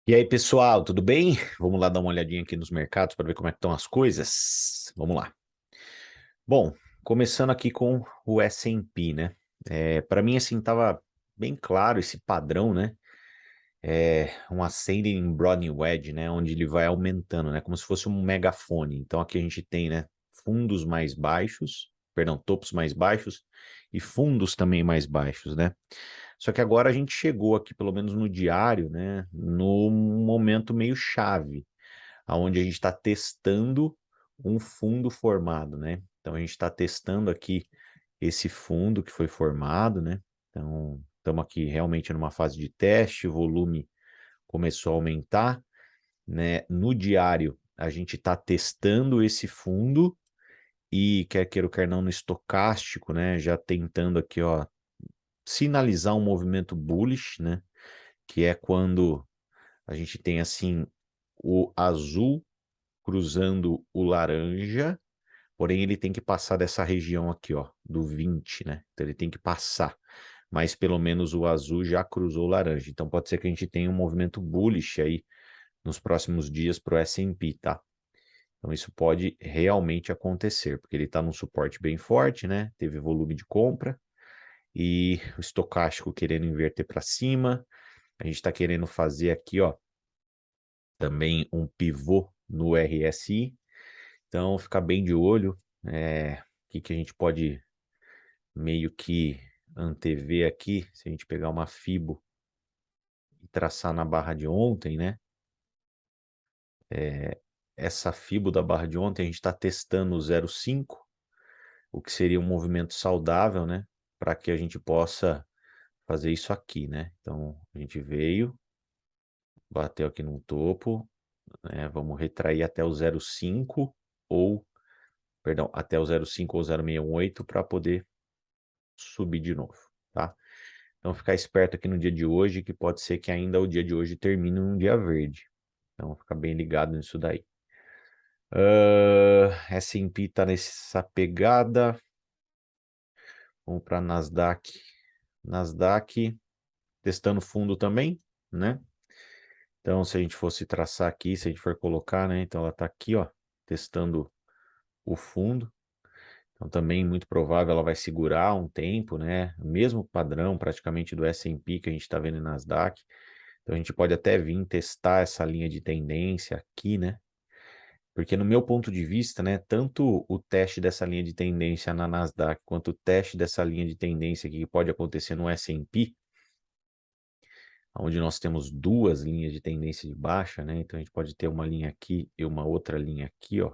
E aí, pessoal, tudo bem? Vamos lá dar uma olhadinha aqui nos mercados para ver como é que estão as coisas. Vamos lá. Bom, começando aqui com o S&P, né? Para mim, assim, tava bem claro esse padrão, né? Um ascending broadening wedge, né? Onde ele vai aumentando, né? Como se fosse um megafone. Então, aqui a gente tem, né? Fundos mais baixos, perdão, topos mais baixos e fundos também mais baixos, né? Só que agora a gente chegou aqui, pelo menos no diário, né, no momento meio chave, onde a gente está testando um fundo formado, né? Então a gente está testando aqui esse fundo que foi formado, né? Então estamos aqui realmente numa fase de teste, o volume começou a aumentar, né? No diário a gente está testando esse fundo e quer queira ou quer não no estocástico, né? Já tentando aqui, ó, sinalizar um movimento bullish, né? Que é quando a gente tem assim o azul cruzando o laranja, porém ele tem que passar dessa região aqui, ó, do 20, né? Então ele tem que passar, mas pelo menos o azul já cruzou o laranja. Então pode ser que a gente tenha um movimento bullish aí nos próximos dias para o S&P, tá? Então isso pode realmente acontecer, porque ele está num suporte bem forte, né? Teve volume de compra e o estocástico querendo inverter para cima. A gente está querendo fazer aqui, ó, também um pivô no RSI. Então, ficar bem de olho. O que a gente pode meio que antever aqui, se a gente pegar uma Fibo e traçar na barra de ontem, né? Essa Fibo da barra de ontem, a gente está testando o 0,5, o que seria um movimento saudável, né? Para que a gente possa fazer isso aqui, né? Então, a gente veio, bateu aqui no topo, né? Vamos retrair até o 0,5 ou, perdão, até o 0,5 ou 0,618 para poder subir de novo, tá? Então ficar esperto aqui no dia de hoje, que pode ser que ainda o dia de hoje termine num dia verde. Então fica bem ligado nisso daí. S&P tá nessa pegada. Vamos para Nasdaq. Nasdaq testando fundo também, né? Então se a gente fosse traçar aqui, se a gente for colocar, né? Então ela tá aqui, ó, testando o fundo. Então também muito provável ela vai segurar um tempo, né? O mesmo padrão praticamente do S&P que a gente está vendo em Nasdaq. Então a gente pode até vir testar essa linha de tendência aqui, né? Porque no meu ponto de vista, né, tanto o teste dessa linha de tendência na Nasdaq quanto o teste dessa linha de tendência aqui que pode acontecer no S&P, onde nós temos duas linhas de tendência de baixa, né? Então a gente pode ter uma linha aqui e uma outra linha aqui, ó,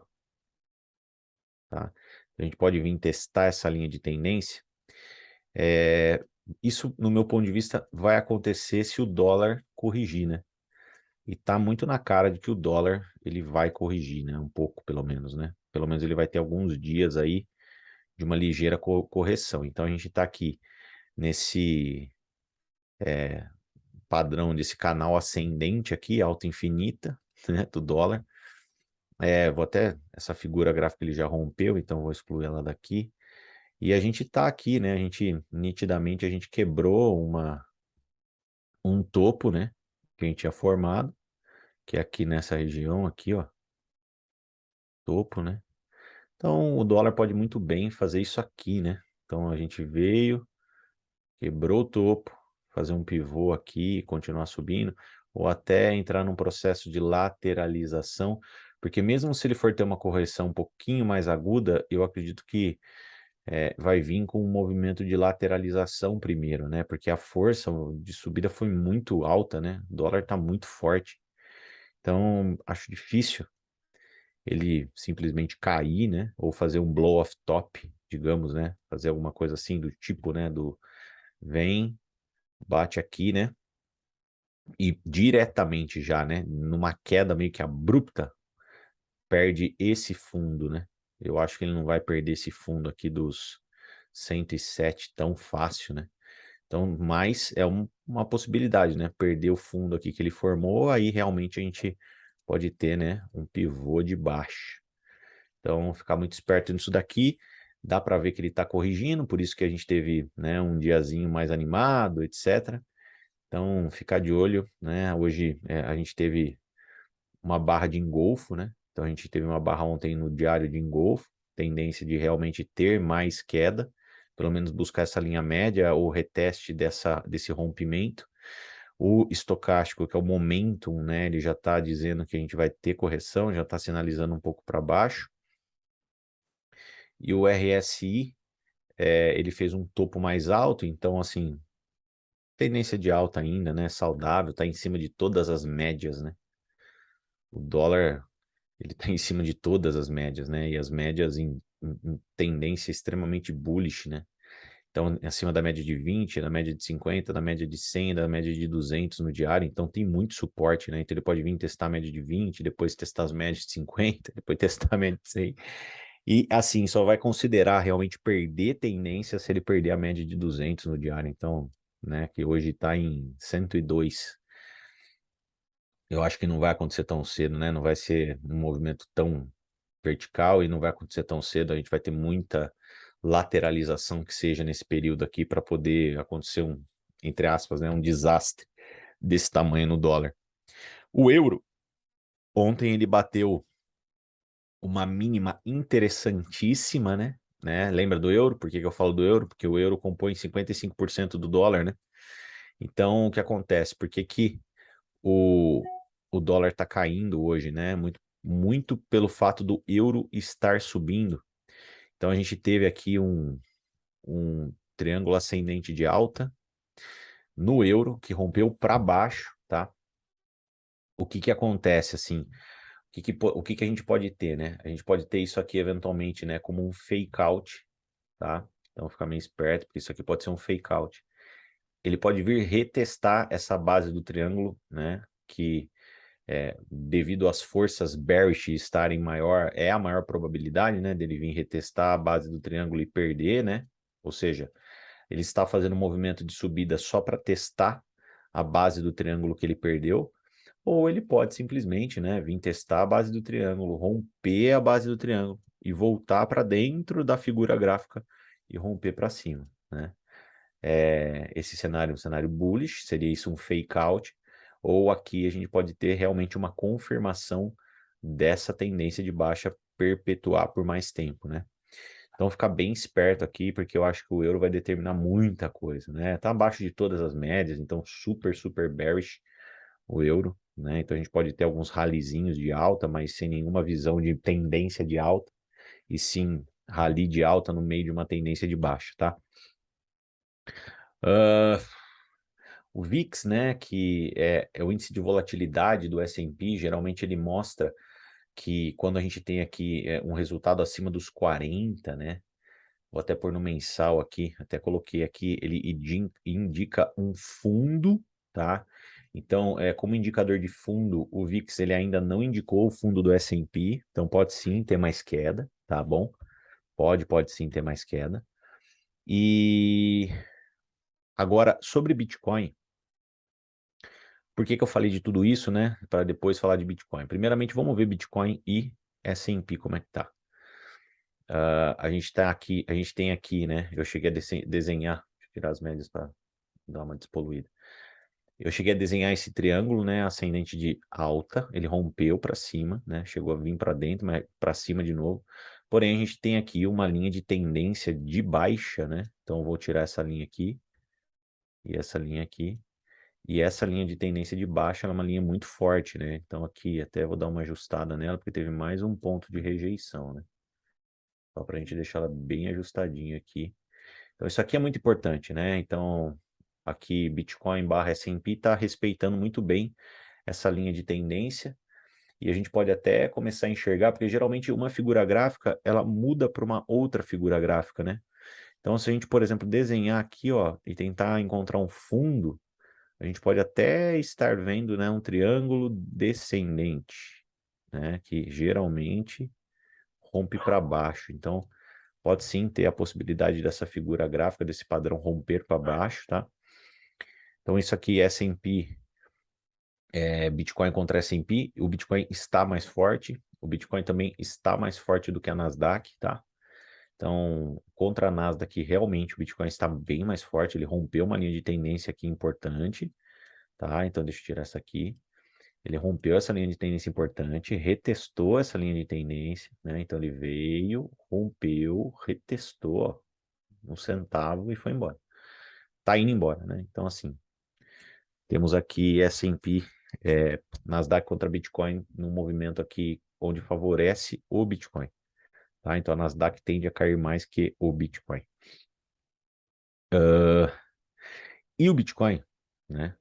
tá? Então, a gente pode vir testar essa linha de tendência. Isso, no meu ponto de vista, vai acontecer se o dólar corrigir, né? E tá muito na cara de que o dólar ele vai corrigir, né? Um pouco, pelo menos, né? Pelo menos ele vai ter alguns dias aí de uma ligeira correção. Então a gente tá aqui nesse padrão desse canal ascendente aqui, alta infinita, né? Do dólar. Vou até essa figura gráfica ele já rompeu, então vou excluir ela daqui. E a gente tá aqui, né? A gente nitidamente a gente quebrou um topo, né? Que a gente tinha formado, que é aqui nessa região aqui, ó, topo, né? Então, o dólar pode muito bem fazer isso aqui, né? Então, a gente veio, quebrou o topo, fazer um pivô aqui, continuar subindo, ou até entrar num processo de lateralização, porque mesmo se ele for ter uma correção um pouquinho mais aguda, eu acredito que vai vir com um movimento de lateralização primeiro, né? Porque a força de subida foi muito alta, né? O dólar está muito forte. Então, acho difícil ele simplesmente cair, né? Ou fazer um blow off top, digamos, né? Fazer alguma coisa assim do tipo, né? Do vem, bate aqui, né? E diretamente já, né? Numa queda meio que abrupta, perde esse fundo, né? Eu acho que ele não vai perder esse fundo aqui dos 107 tão fácil, né? Então, mas é uma possibilidade, né? Perder o fundo aqui que ele formou, aí realmente a gente pode ter, né? Um pivô de baixo. Então, ficar muito esperto nisso daqui. Dá para ver que ele está corrigindo, por isso que a gente teve, né, um diazinho mais animado, etc. Então, ficar de olho, né? Hoje a gente teve uma barra de engolfo, né? Então, a gente teve uma barra ontem no diário de engolfo, tendência de realmente ter mais queda, pelo menos buscar essa linha média ou reteste desse rompimento. O estocástico, que é o momentum, né? Ele já está dizendo que a gente vai ter correção, já está sinalizando um pouco para baixo. E o RSI, ele fez um topo mais alto, então, assim, tendência de alta ainda, né? Saudável, está em cima de todas as médias, né? O dólar, ele está em cima de todas as médias, né? E as médias em tendência extremamente bullish, né? Então, acima da média de 20, da média de 50, da média de 100, da média de 200 no diário. Então, tem muito suporte, né? Então, ele pode vir testar a média de 20, depois testar as médias de 50, depois testar a média de 100. E, assim, só vai considerar realmente perder tendência se ele perder a média de 200 no diário. Então, né, que hoje está em 102. Eu acho que não vai acontecer tão cedo, né? Não vai ser um movimento tão vertical e não vai acontecer tão cedo. A gente vai ter muita lateralização que seja nesse período aqui para poder acontecer entre aspas, né, um desastre desse tamanho no dólar. O euro, ontem ele bateu uma mínima interessantíssima, né? Lembra do euro? Por que que eu falo do euro? Porque o euro compõe 55% do dólar, né? Então, o que acontece? Por que que o, o dólar está caindo hoje, né? Muito pelo fato do euro estar subindo. Então, a gente teve aqui um triângulo ascendente de alta no euro, que rompeu para baixo, tá? O que que acontece, assim? O que que a gente pode ter, né? A gente pode ter isso aqui, eventualmente, né? Como um fake out, tá? Então, fica meio esperto, porque isso aqui pode ser um fake out. Ele pode vir retestar essa base do triângulo, né? Que devido às forças bearish estarem maior, é a maior probabilidade, né, dele vir retestar a base do triângulo e perder, né? Ou seja, ele está fazendo um movimento de subida só para testar a base do triângulo que ele perdeu, ou ele pode simplesmente, né, vir testar a base do triângulo, romper a base do triângulo e voltar para dentro da figura gráfica e romper para cima, né? Esse cenário, um cenário bullish, seria isso um fake out, ou aqui a gente pode ter realmente uma confirmação dessa tendência de baixa perpetuar por mais tempo, né? Então ficar bem esperto aqui, porque eu acho que o euro vai determinar muita coisa, né? Tá abaixo de todas as médias, então super bearish o euro, né? Então a gente pode ter alguns ralizinhos de alta, mas sem nenhuma visão de tendência de alta, e sim rally de alta no meio de uma tendência de baixa, tá? Ah, o VIX, né, que é o índice de volatilidade do S&P, geralmente ele mostra que quando a gente tem aqui um resultado acima dos 40, né, vou até pôr no mensal aqui, até coloquei aqui, ele indica um fundo, tá? Então, como indicador de fundo, o VIX ele ainda não indicou o fundo do S&P, então pode sim ter mais queda, tá bom? Pode sim ter mais queda. E agora, sobre Bitcoin, por que que eu falei de tudo isso, né? Para depois falar de Bitcoin. Primeiramente, vamos ver Bitcoin e S&P como é que tá. A gente tá aqui, a gente tem aqui, né? Eu cheguei a desenhar, deixa eu tirar as médias para dar uma despoluída. Eu cheguei a desenhar esse triângulo, né? Ascendente de alta, ele rompeu para cima, né? Chegou a vir para dentro, mas para cima de novo. Porém, a gente tem aqui uma linha de tendência de baixa, né? Então, eu vou tirar essa linha aqui e essa linha aqui. E essa linha de tendência de baixa ela é uma linha muito forte, né? Então aqui até vou dar uma ajustada nela, porque teve mais um ponto de rejeição, né? Só para a gente deixar ela bem ajustadinha aqui. Então isso aqui é muito importante, né? Então aqui Bitcoin barra S&P está respeitando muito bem essa linha de tendência. E a gente pode até começar a enxergar, porque geralmente uma figura gráfica, ela muda para uma outra figura gráfica, né? Então se a gente, por exemplo, desenhar aqui, ó, e tentar encontrar um fundo, a gente pode até estar vendo, né, um triângulo descendente, né, que geralmente rompe para baixo. Então, pode sim ter a possibilidade dessa figura gráfica, desse padrão romper para baixo, tá? Então, isso aqui, S&P, Bitcoin contra S&P, o Bitcoin está mais forte, o Bitcoin também está mais forte do que a Nasdaq, tá? Então, contra a Nasdaq, realmente o Bitcoin está bem mais forte, ele rompeu uma linha de tendência aqui importante, tá? Então deixa eu tirar essa aqui. Ele rompeu essa linha de tendência importante, retestou essa linha de tendência, né? Então ele veio, rompeu, retestou, ó, um centavo e foi embora. Tá indo embora, né? Então assim, temos aqui S&P, Nasdaq contra Bitcoin num movimento aqui onde favorece o Bitcoin, tá? Então a Nasdaq tende a cair mais que o Bitcoin. E o Bitcoin, né?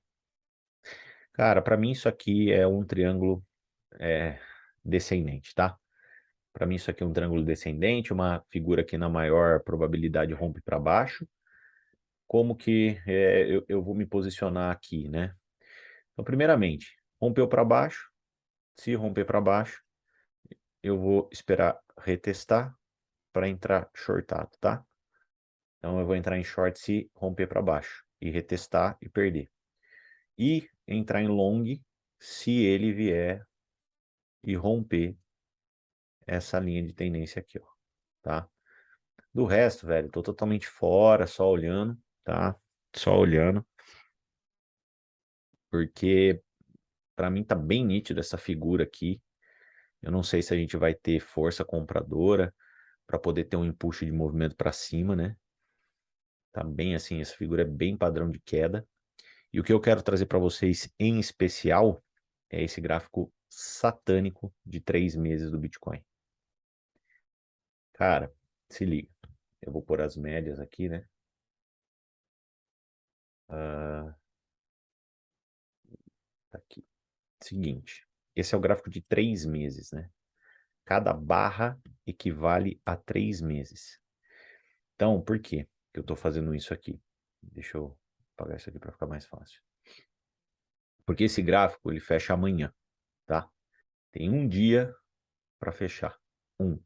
Cara, para mim isso aqui é um triângulo descendente, tá? Para mim isso aqui é um triângulo descendente, uma figura que na maior probabilidade rompe para baixo. Como que eu vou me posicionar aqui, né? Então, primeiramente, rompeu para baixo. Se romper para baixo, eu vou esperar retestar para entrar shortado, tá? Então eu vou entrar em short se romper para baixo e retestar e perder. E entrar em long se ele vier e romper essa linha de tendência aqui, ó, tá? Do resto, velho, tô totalmente fora, só olhando, tá? Só olhando, porque para mim tá bem nítido essa figura aqui. Eu não sei se a gente vai ter força compradora para poder ter um impulso de movimento para cima, né? Tá bem assim, essa figura é bem padrão de queda. E o que eu quero trazer para vocês em especial é esse gráfico satânico de 3 meses do Bitcoin. Cara, se liga. Eu vou pôr as médias aqui, né? Tá aqui. Seguinte, esse é o gráfico de 3 meses, né? Cada barra equivale a 3 meses. Então, por que eu estou fazendo isso aqui? Deixa eu apagar isso aqui para ficar mais fácil. Porque esse gráfico ele fecha amanhã, tá? Tem um dia para fechar. Um.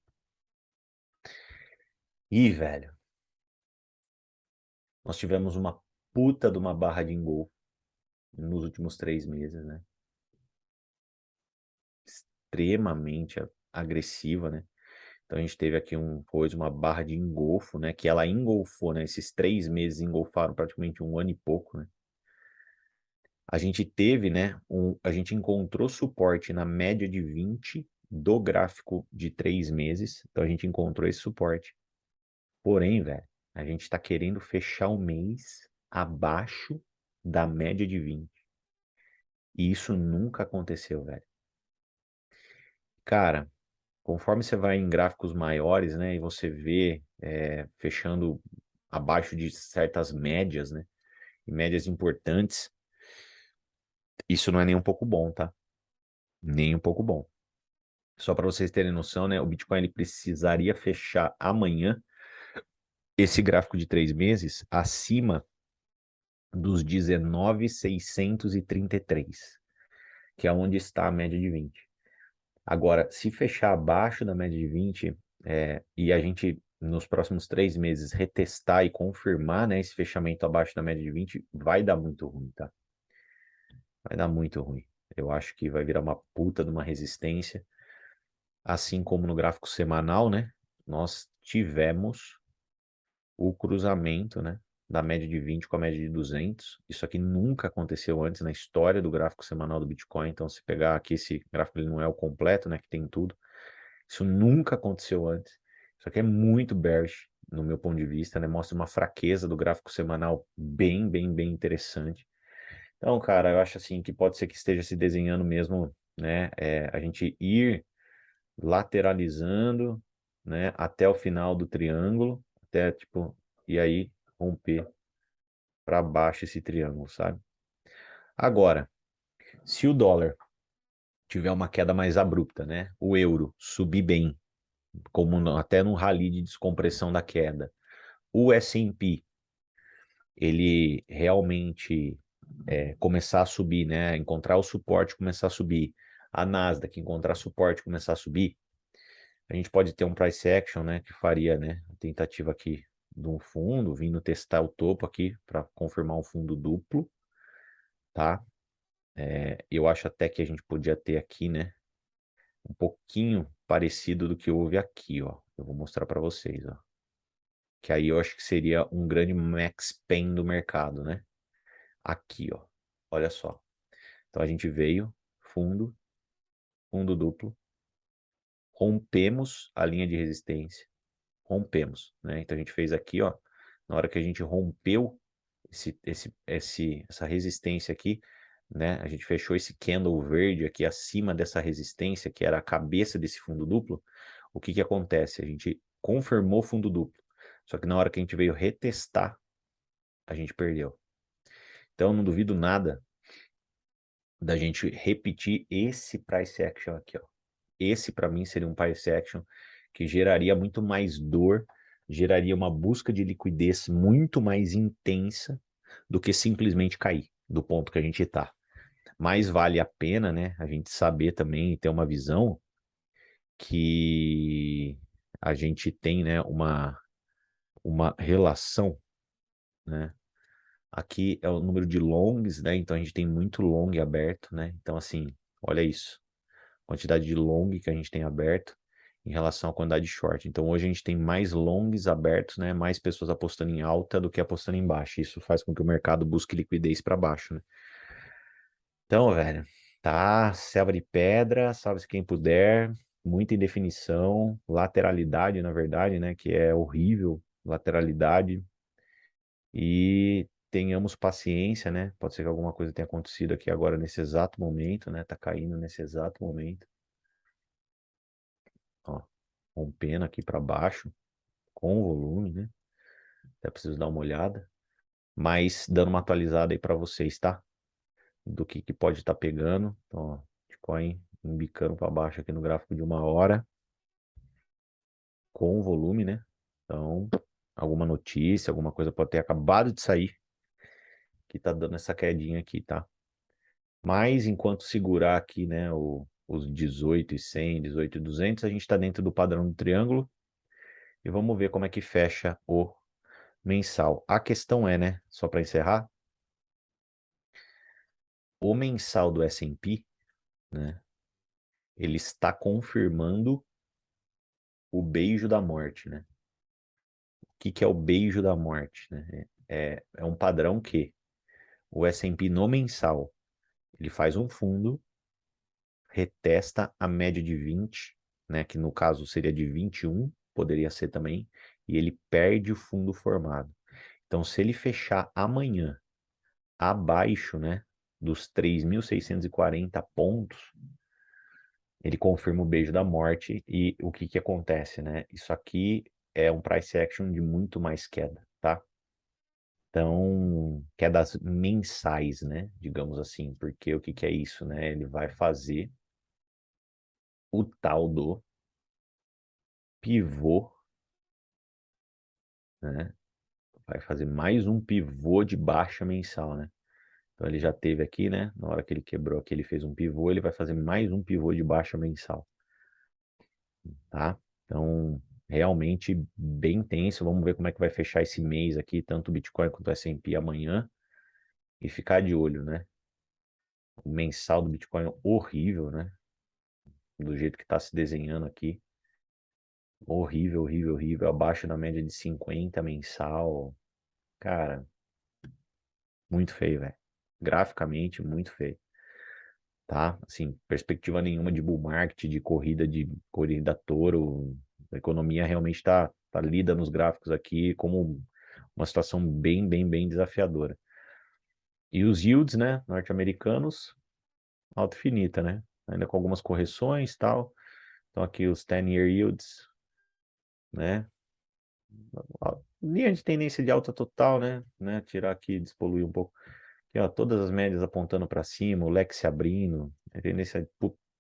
E, velho, nós tivemos uma puta de uma barra de engolfo nos últimos 3 meses, né? Extremamente agressiva, né? Então a gente teve aqui uma barra de engolfo, né? Que ela engolfou, né? Esses 3 meses engolfaram praticamente um ano e pouco, né? A gente teve, né? A gente encontrou suporte na média de 20 do gráfico de 3 meses. Então a gente encontrou esse suporte. Porém, velho, a gente está querendo fechar o mês abaixo da média de 20. E isso nunca aconteceu, velho. Cara, conforme você vai em gráficos maiores, né? E você vê fechando abaixo de certas médias, né? E médias importantes, isso não é nem um pouco bom, tá? Nem um pouco bom. Só para vocês terem noção, né? O Bitcoin ele precisaria fechar amanhã esse gráfico de 3 meses acima dos 19.633, que é onde está a média de 20. Agora, se fechar abaixo da média de 20, e a gente nos próximos 3 meses retestar e confirmar, né, esse fechamento abaixo da média de 20, vai dar muito ruim, tá? Vai dar muito ruim. Eu acho que vai virar uma puta de uma resistência. Assim como no gráfico semanal, né? Nós tivemos o cruzamento, né, da média de 20 com a média de 200. Isso aqui nunca aconteceu antes na história do gráfico semanal do Bitcoin. Então, se pegar aqui esse gráfico, ele não é o completo, né, que tem tudo. Isso nunca aconteceu antes. Isso aqui é muito bearish, no meu ponto de vista, né? Mostra uma fraqueza do gráfico semanal bem, bem, bem interessante. Então, cara, eu acho assim que pode ser que esteja se desenhando mesmo, né? A gente ir lateralizando, né, até o final do triângulo, até tipo, e aí romper para baixo esse triângulo, sabe? Agora, se o dólar tiver uma queda mais abrupta, né, o euro subir bem, como até no rally de descompressão da queda, o S&P ele realmente começar a subir, né, encontrar o suporte, começar a subir, a Nasdaq encontrar suporte, começar a subir, a gente pode ter um price action, né, que faria, né, a tentativa aqui de um fundo, vindo testar o topo aqui para confirmar um fundo duplo, tá? Eu acho até que a gente podia ter aqui, né, um pouquinho parecido do que houve aqui, ó. Eu vou mostrar para vocês, ó. Que aí eu acho que seria um grande max pain do mercado, né? Aqui, ó. Olha só. Então a gente veio, fundo, fundo duplo, rompemos a linha de resistência, rompemos, né? Então a gente fez aqui, ó, na hora que a gente rompeu essa resistência aqui, né? A gente fechou esse candle verde aqui acima dessa resistência, que era a cabeça desse fundo duplo. O que que acontece? A gente confirmou fundo duplo. Só que na hora que a gente veio retestar, a gente perdeu. Então não duvido nada da gente repetir esse price action aqui, ó. Esse para mim seria um price action que geraria muito mais dor, geraria uma busca de liquidez muito mais intensa do que simplesmente cair do ponto que a gente está. Mas vale a pena, né, a gente saber também e ter uma visão que a gente tem, né, uma relação, né? Aqui é o número de longs, né? Então a gente tem muito long aberto, né? Então assim, olha isso. Quantidade de long que a gente tem aberto em relação à quantidade de short. Então hoje a gente tem mais longs abertos, né? Mais pessoas apostando em alta do que apostando em baixa. Isso faz com que o mercado busque liquidez para baixo, né? Então, velho, tá selva de pedra, salve-se quem puder, muita indefinição, lateralidade, na verdade, né? Que é horrível, lateralidade. E tenhamos paciência, né? Pode ser que alguma coisa tenha acontecido aqui agora nesse exato momento, né? Tá caindo nesse exato momento. Ó, rompendo aqui para baixo, com volume, né? Até preciso dar uma olhada. Mas dando uma atualizada aí para vocês, tá? Do que pode estar pegando. Então, ó, Bitcoin embicando para baixo aqui no gráfico de 1 hora. Com volume, né? Então, alguma notícia, alguma coisa pode ter acabado de sair que tá dando essa quedinha aqui, tá? Mas enquanto segurar aqui, né, os 18.100, 18.200, a gente está dentro do padrão do triângulo e vamos ver como é que fecha o mensal. A questão é, né, só para encerrar, o mensal do S&P, né, ele está confirmando o beijo da morte, né? O que é o beijo da morte, né? É um padrão que o S&P no mensal, ele faz um fundo, retesta a média de 20, né, que no caso seria de 21, poderia ser também, e ele perde o fundo formado. Então, se ele fechar amanhã abaixo, né, dos 3.640 pontos, ele confirma o beijo da morte e o que que acontece, né? Isso aqui é um price action de muito mais queda, tá? Então, quedas mensais, né? Digamos assim, porque o que que é isso, né? Ele vai fazer o tal do pivô, né? Vai fazer mais um pivô de baixa mensal, né? Então ele já teve aqui, né? Na hora que ele quebrou aqui, ele fez um pivô, ele vai fazer mais um pivô de baixa mensal, tá? Então, realmente bem tenso. Vamos ver como é que vai fechar esse mês aqui, tanto o Bitcoin quanto o S&P amanhã, e ficar de olho, né? O mensal do Bitcoin é horrível, né? Do jeito que está se desenhando aqui. Horrível, horrível, horrível. Abaixo da média de 50 mensal. Cara, muito feio, velho. Graficamente, muito feio. Tá? Assim, perspectiva nenhuma de bull market, de corrida touro. A economia realmente tá lida nos gráficos aqui como uma situação bem, bem, bem desafiadora. E os yields, né, norte-americanos, alta infinita, né? Ainda com algumas correções e tal. Então aqui os 10-year yields, né? Linha de tendência de alta total, né? Tirar aqui, despoluir um pouco. Aqui, ó, todas as médias apontando para cima, o leque se abrindo,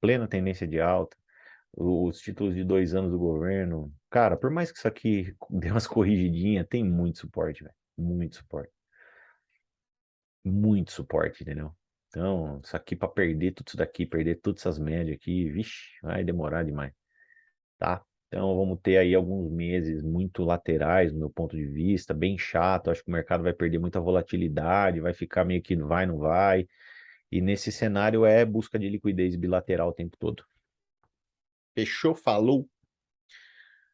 plena tendência de alta, os títulos de 2 anos do governo. Cara, por mais que isso aqui dê umas corrigidinhas, tem muito suporte, velho. Muito suporte. Muito suporte, entendeu? Então, isso aqui para perder tudo isso daqui, perder todas essas médias aqui, vixe, vai demorar demais, tá? Então vamos ter aí alguns meses muito laterais, no meu ponto de vista, bem chato. Acho que o mercado vai perder muita volatilidade, vai ficar meio que vai, não vai. E nesse cenário é busca de liquidez bilateral o tempo todo. Fechou? Falou!